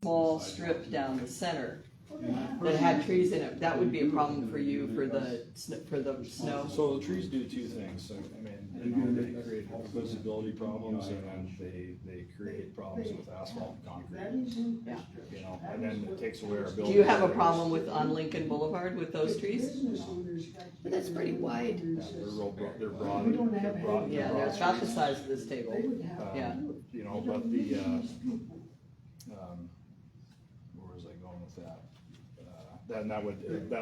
small strip down the center that had trees in it, that would be a problem for you for the snow. So the trees do two things. I mean, they create visibility problems, and then they create problems with asphalt and concrete. Yeah. And then it takes away our ability. Do you have a problem with on Lincoln Boulevard with those trees? But that's pretty wide. Yeah, they're broad. They're broad. Yeah, they're about the size of this table. Yeah. But the where was I going with that? Then that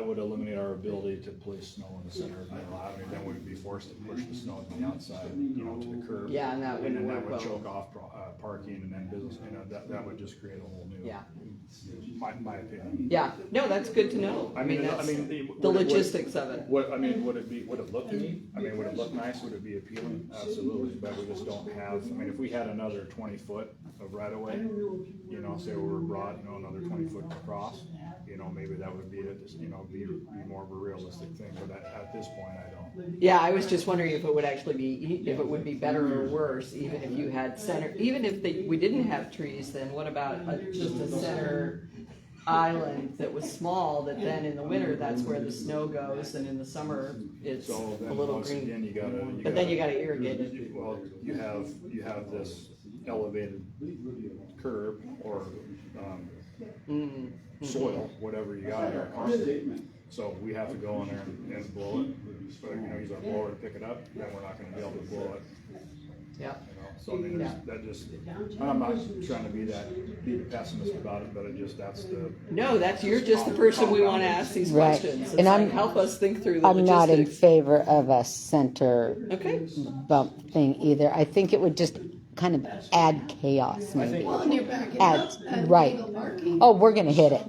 would eliminate our ability to place snow in the center of Middle Avenue. Then we'd be forced to push the snow to the outside, to the curb. Yeah, and that wouldn't then work that would well. choke off parking and then business. That would just create a whole new. Yeah. My opinion. Yeah, no, that's good to know. I mean, that's the logistics of it. Would it look neat? I mean, would it look nice? Would it be appealing? Absolutely, but we just don't have, if we had another 20 foot of right of way, say we were broad, another 20 foot across, maybe that would be it, be more of a realistic thing, but at this point, I don't. Yeah, I was just wondering if it would actually be, if it would be better or worse, even if you had center, even if we didn't have trees, then what about just a center island that was small, that then in the winter, that's where the snow goes, and in the summer, it's a little green. Again, but then you gotta irrigate it. Well, you have this elevated curb or soil, whatever you got there. So we have to go in there and blow it. So, use our blower to pick it up, then we're not gonna be able to blow it. Yeah. So I mean, I'm not trying to be the pessimist about it, but No, you're just the person we want to ask these Right. questions. And help us think through the I'm logistics. not in favor of a center Okay. bump thing either. I think it would just kind of add chaos, maybe. Well, and you're backing Add, up at right. legal parking. Oh, we're gonna hit it.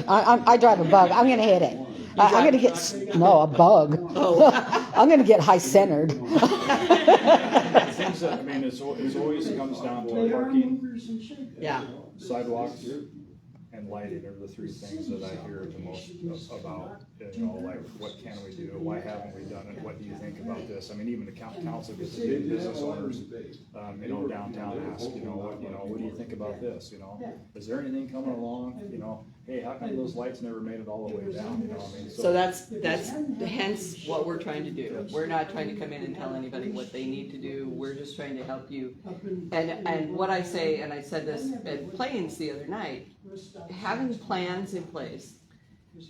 I drive a bug. I'm gonna hit it. I'm gonna get a bug. Oh. I'm gonna get high centered. things that, it always comes down to parking, Yeah. sidewalks, and lighting are the three things that I hear the most about. Like, what can we do? Why haven't we done it? What do you think about this? Even the council gets the big business owners, downtown ask, what do you think about this? Is there anything coming along? Hey, how come those lights never made it all the way down? So that's hence what we're trying to do. We're not trying to come in and tell anybody what they need to do. We're just trying to help you. And what I say, and I said this at Plains the other night, having plans in place.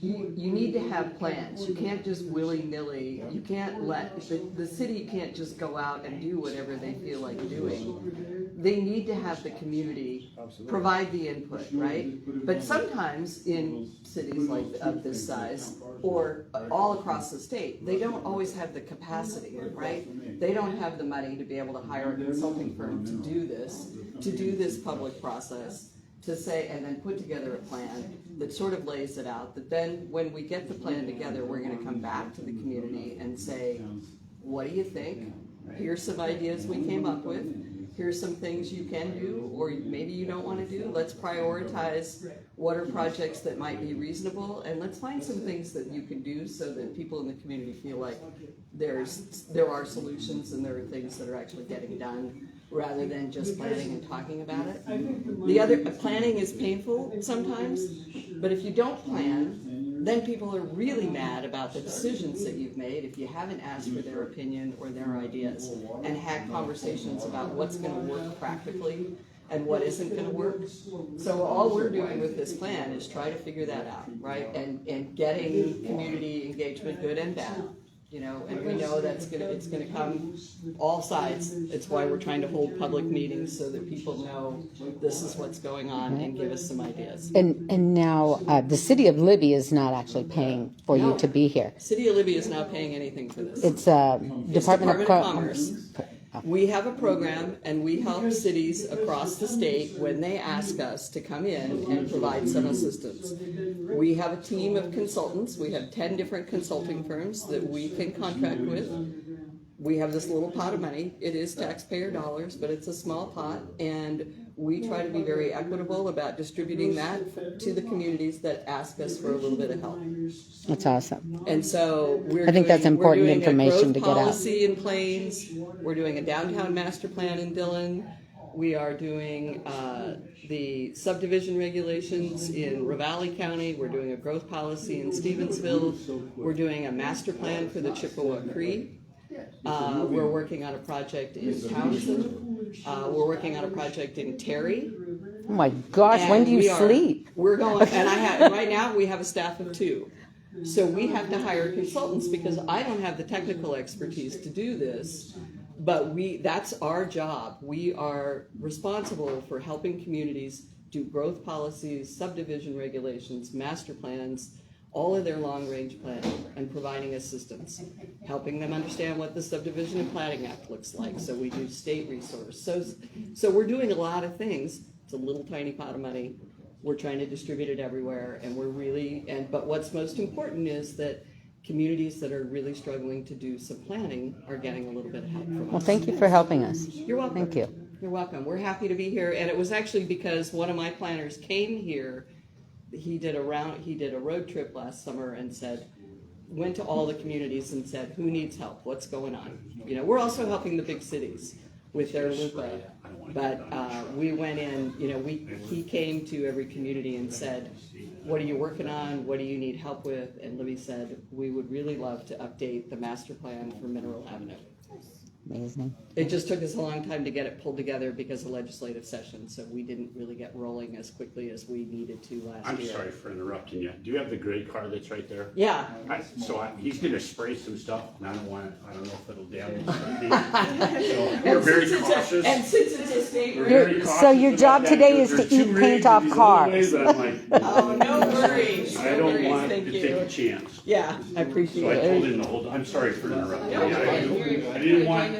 You need to have plans. You can't just willy-nilly, you can't the city can't just go out and do whatever they feel like doing. They need to have the community provide the input, right? But sometimes in cities of this size, or all across the state, they don't always have the capacity, right? They don't have the money to be able to hire a consulting firm to do this public process, to say, and then put together a plan that sort of lays it out, that then when we get the plan together, we're gonna come back to the community and say, what do you think? Here's some ideas we came up with. Here's some things you can do, or maybe you don't wanna do. Let's prioritize what are projects that might be reasonable, and let's find some things that you can do so that people in the community feel like there are solutions and there are things that are actually getting done, rather than just planning and talking about it. Planning is painful sometimes, but if you don't plan, then people are really mad about the decisions that you've made if you haven't asked for their opinion or their ideas and had conversations about what's going to work practically and what isn't going to work. So all we're doing with this plan is try to figure that out, right? And getting community engagement, good and bad. And we know it's gonna come all sides. It's why we're trying to hold public meetings so that people know this is what's going on and give us some ideas. And now the city of Libby is not actually paying for you to be here. City of Libby is not paying anything for this. It's Department of Commerce. We have a program, and we help cities across the state when they ask us to come in and provide some assistance. We have a team of consultants. We have 10 different consulting firms that we can contract with. We have this little pot of money. It is taxpayer dollars, but it's a small pot, and we try to be very equitable about distributing that to the communities that ask us for a little bit of help. That's awesome. And so I think that's important information to get out. We're doing a growth policy in Plains. We're doing a downtown master plan in Dillon. We are doing the subdivision regulations in Ravalli County. We're doing a growth policy in Stevensville. We're doing a master plan for the Chippewa Cree. We're working on a project in Townsend. We're working on a project in Terry. Oh my gosh, when And do you we are- sleep? We're going, and right now we have a staff of 2. So we have to hire consultants because I don't have the technical expertise to do this. But that's our job. We are responsible for helping communities do growth policies, subdivision regulations, master plans, all of their long-range planning, and providing assistance, helping them understand what the Subdivision and Planning Act looks like. So we do state resource. So we're doing a lot of things. It's a little tiny pot of money. We're trying to distribute it everywhere, and but what's most important is that communities that are really struggling to do some planning are getting a little bit of help from us. Well, thank you for helping us. You're welcome. Thank you. You're welcome. We're happy to be here, and it was actually because one of my planners came here. He did a road trip last summer and went to all the communities and said, who needs help? What's going on? We're also helping the big cities with their LUPA, but we went in, he came to every community and said, what are you working on? What do you need help with? And Libby said, we would really love to update the master plan for Mineral Avenue. Amazing. It just took us a long time to get it pulled together because of legislative session, so we didn't really get rolling as quickly as we needed to last I'm year. sorry for interrupting you. Do you have the gray car that's right there? Yeah. He's gonna spray some stuff, and I don't know if it'll damage something. So we're very cautious. And since it's a state We're road, very Your- cautious so your about job that, today because is to there's two eat paint rigs off and these little cars. ways that I'm like, oh, no worries. I No don't worries. want Thank to you. take a chance. Yeah, I appreciate So I it. told him to hold, I'm sorry for interrupting you. I didn't want